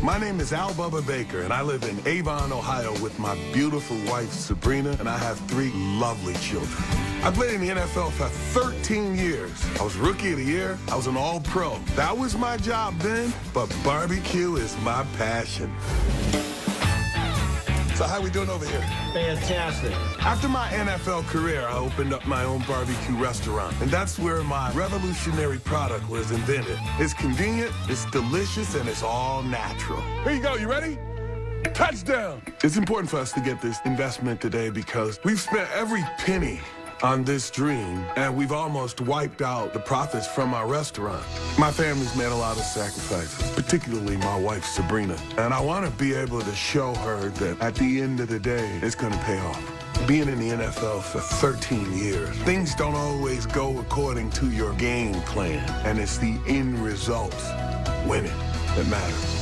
My name is Al Bubba Baker, and I live in Avon, Ohio with my beautiful wife, Sabrina, and I have 3 lovely children. I played in the NFL for 13 years. I was Rookie of the Year. I was an All-Pro. That was my job then, but barbecue is my passion. So how we doing over here? Fantastic. After my NFL career, I opened up my own barbecue restaurant, and that's where my revolutionary product was invented. It's convenient, it's delicious, and it's all natural. Here you go, you ready? Touchdown! It's important for us to get this investment today because we've spent every penny on this dream, and we've almost wiped out the profits from our restaurant. My family's made a lot of sacrifices, particularly my wife, Sabrina. And I want to be able to show her that at the end of the day, it's going to pay off. Being in the NFL for 13 years, things don't always go according to your game plan, and it's the end results, winning, that matters.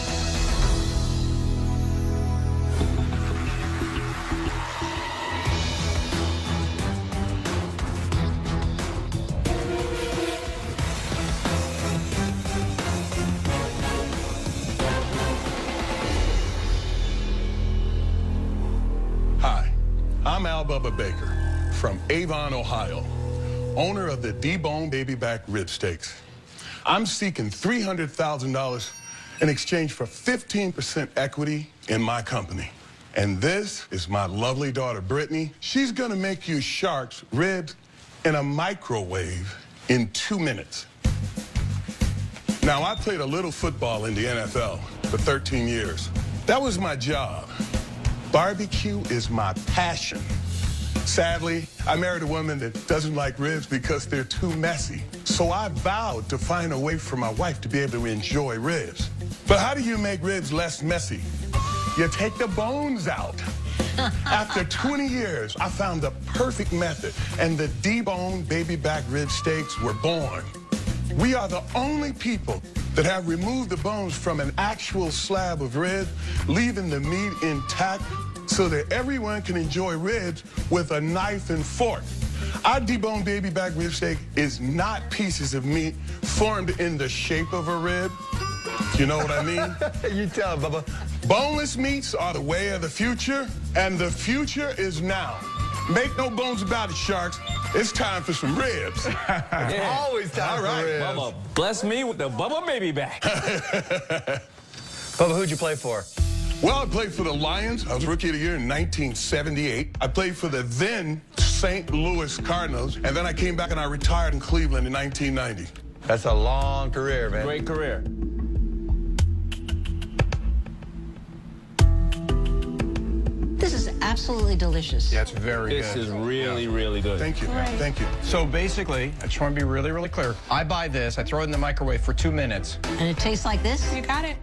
I'm Al Bubba Baker from Avon, Ohio, owner of the D-Bone Baby Back Rib Steaks. I'm seeking $300,000 in exchange for 15% equity in my company. And this is my lovely daughter, Brittany. She's gonna make you sharks ribs in a microwave in 2 minutes. Now, I played a little football in the NFL for 13 years. That was my job. Barbecue is my passion. Sadly, I married a woman that doesn't like ribs because they're too messy. So I vowed to find a way for my wife to be able to enjoy ribs. But how do you make ribs less messy? You take the bones out. After 20 years, I found the perfect method, and the D-Bone Baby Back Rib Steaks were born. We are the only people that have removed the bones from an actual slab of rib, leaving the meat intact so that everyone can enjoy ribs with a knife and fork. Our deboned baby back rib steak is not pieces of meat formed in the shape of a rib. You know what I mean? You tell, Bubba. Boneless meats are the way of the future, and the future is now. Make no bones about it, sharks. It's time for some ribs. Yeah. Always time for ribs. Bubba, bless me with the Bubba Baby Back. Bubba, who'd you play for? Well, I played for the Lions. I was Rookie of the Year in 1978. I played for the then St. Louis Cardinals, and then I came back and I retired in Cleveland in 1990. That's a long career, man. Great career. This is absolutely delicious. Yeah, it's very good. This is really, really good. Thank you. Right. Thank you. So basically, I just want to be really, really clear. I buy this, I throw it in the microwave for 2 minutes. And it tastes like this? You got it.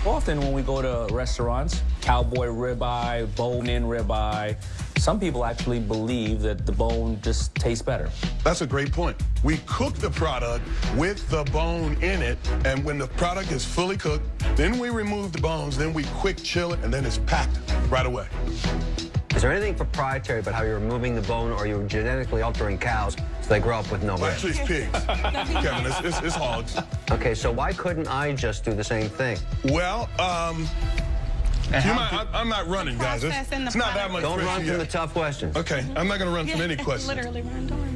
Often when we go to restaurants, cowboy ribeye, bone-in ribeye, some people actually believe that the bone just tastes better. That's a great point. We cook the product with the bone in it, and when the product is fully cooked, then we remove the bones, then we quick chill it, and then it's packed right away. Is there anything proprietary about how you're removing the bone, or you're genetically altering cows so they grow up with no Well, ribs? actually, it's pigs. Kevin, it's hogs. Okay, so why couldn't I just do the same thing? Well, I'm not running, guys. It's not that much Don't pressure run from the yet. tough questions. Okay, I'm not going to run from any questions. Literally run, don't worry.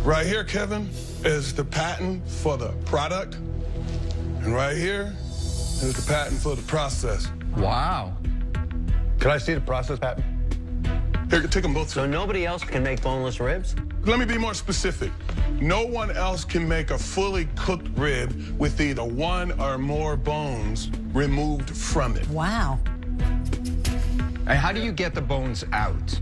Right here, Kevin, is the patent for the product. And right here is the patent for the process. Wow. Can I see the process, patent? Here, take them both. So nobody else can make boneless ribs? Let me be more specific. No one else can make a fully cooked rib with either one or more bones removed from it. Wow. And how do you get the bones out?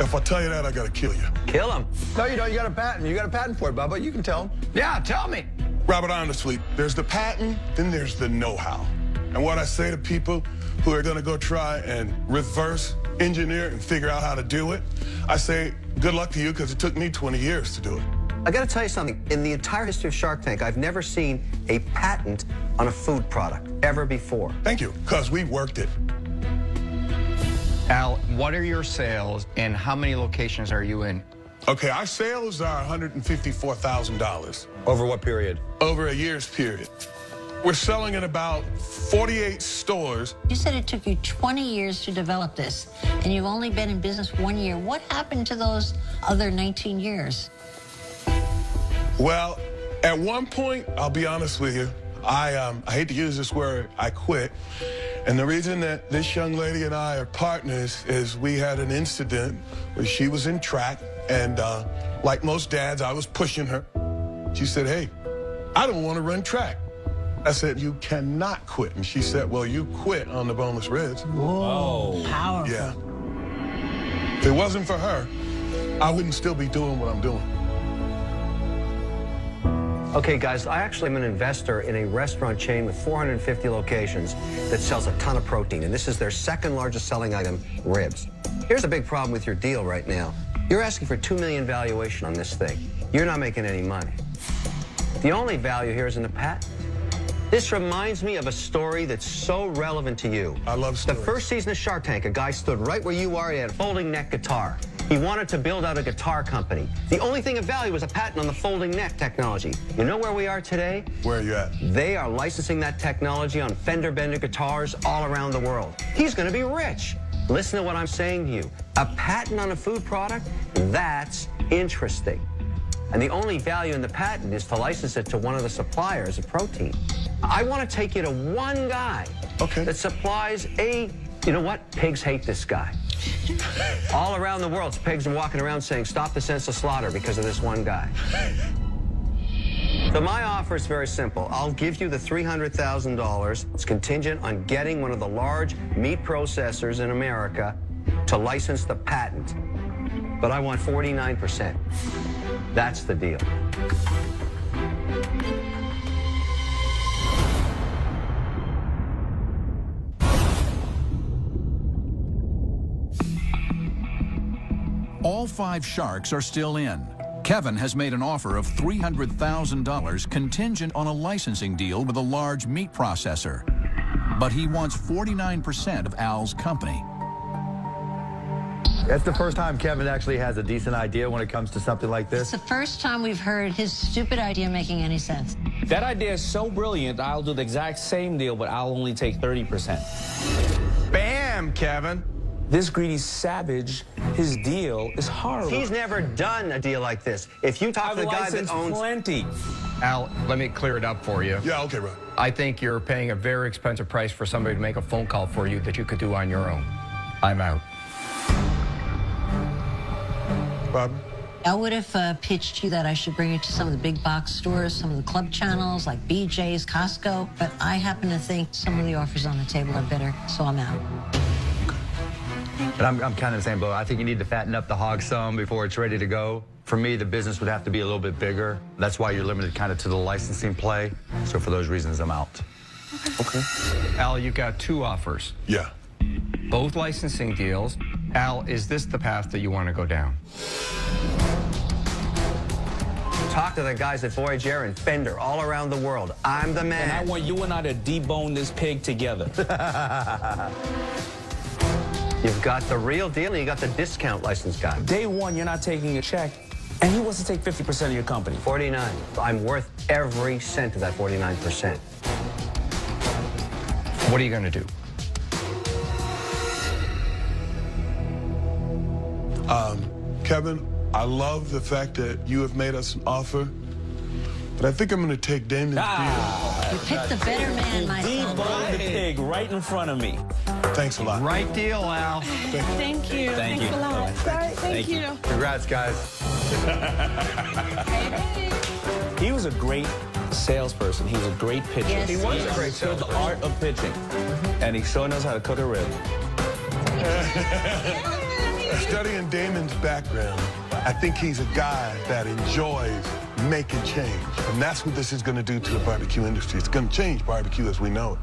If I tell you that, I gotta kill you. Kill them. No, you don't. You got a patent. You got a patent for it, Bubba. You can tell him. Yeah, tell me. Robert, honestly, there's the patent, then there's the know-how. And what I say to people who are gonna go try and reverse engineer and figure out how to do it, I say, good luck to you, because it took me 20 years to do it. I gotta tell you something. In the entire history of Shark Tank, I've never seen a patent on a food product, ever before. Thank you, because we worked it. Al, what are your sales and how many locations are you in? Okay, our sales are $154,000 Over what period? over a year's period. We're selling in about 48 stores. You said it took you 20 years to develop this, and you've only been in business 1 year. What happened to those other 19 years? Well, at one point, I'll be honest with you, I hate to use this word, I quit. And the reason that this young lady and I are partners is we had an incident where she was in track, and like most dads, I was pushing her. She said, "Hey, I don't want to run track." I said, "You cannot quit." And she said, "Well, you quit on the boneless ribs." Whoa. Powerful. Yeah. If it wasn't for her, I wouldn't still be doing what I'm doing. Okay, guys, I actually am an investor in a restaurant chain with 450 locations that sells a ton of protein, and this is their second largest selling item, ribs. Here's a big problem with your deal right now. You're asking for $2 million valuation on this thing. You're not making any money. The only value here is in the patent. This reminds me of a story that's so relevant to you. I love The stories. first season of Shark Tank, a guy stood right where you are. He had a folding neck guitar. He wanted to build out a guitar company. The only thing of value was a patent on the folding neck technology. You know where we are today? Where are you at? They are licensing that technology on fender bender guitars all around the world. He's going to be rich. Listen to what I'm saying to you. A patent on a food product? That's interesting. And the only value in the patent is to license it to one of the suppliers of protein. I want to take you to one guy that supplies you know what? Pigs hate this guy. All around the world, pigs are walking around saying, "Stop the senseless slaughter," because of this one guy. So my offer is very simple. I'll give you the $300,000. It's contingent on getting one of the large meat processors in America to license the patent. But I want 49%. That's the deal. All 5 sharks are still in. Kevin has made an offer of $300,000 contingent on a licensing deal with a large meat processor. But he wants 49% of Al's company. That's the first time Kevin actually has a decent idea when it comes to something like It's this. the first time we've heard his stupid idea making any sense. That idea is so brilliant, I'll do the exact same deal, but I'll only take 30%. Bam, Kevin. This greedy savage, his deal is horrible. He's never done a deal like this. If you talk I've to the guy that licensed owns... plenty. Al, let me clear it up for you. Yeah, okay, bro. I think you're paying a very expensive price for somebody to make a phone call for you that you could do on your own. I'm out. Bobby? I would have pitched you that I should bring it to some of the big box stores, some of the club channels like BJ's, Costco, but I happen to think some of the offers on the table are better, so I'm out. And I'm kind of the same boat. I think you need to fatten up the hog some before it's ready to go. For me, the business would have to be a little bit bigger. That's why you're limited kind of to the licensing play. So for those reasons, I'm out. Okay. Al, you've got 2 offers. Yeah. Both licensing deals. Al, is this the path that you want to go down? Talk to the guys at Voyager and Fender all around the world. I'm the man. And I want you and I to debone this pig together. You've got the real deal and you got the discount license guy. Day one, you're not taking a check, and he wants to take 50% of your company. 49. I'm worth every cent of that 49%. What are you going to do? Kevin, I love the fact that you have made us an offer, but I think I'm going to take Damon's You picked the better man, my son. Debone the pig right in front of me. deal. Thanks a lot. Right deal, Al. Thank you. Thank you. Thanks a lot. Thank you. Congrats, guys. He was a great salesperson. He was a great pitcher. Yes, he he was is. a great salesperson. The art of pitching. And he sure knows how to cook a rib. Studying Damon's background, I think he's a guy that enjoys making change. And that's what this is going to do to the barbecue industry. It's going to change barbecue as we know it.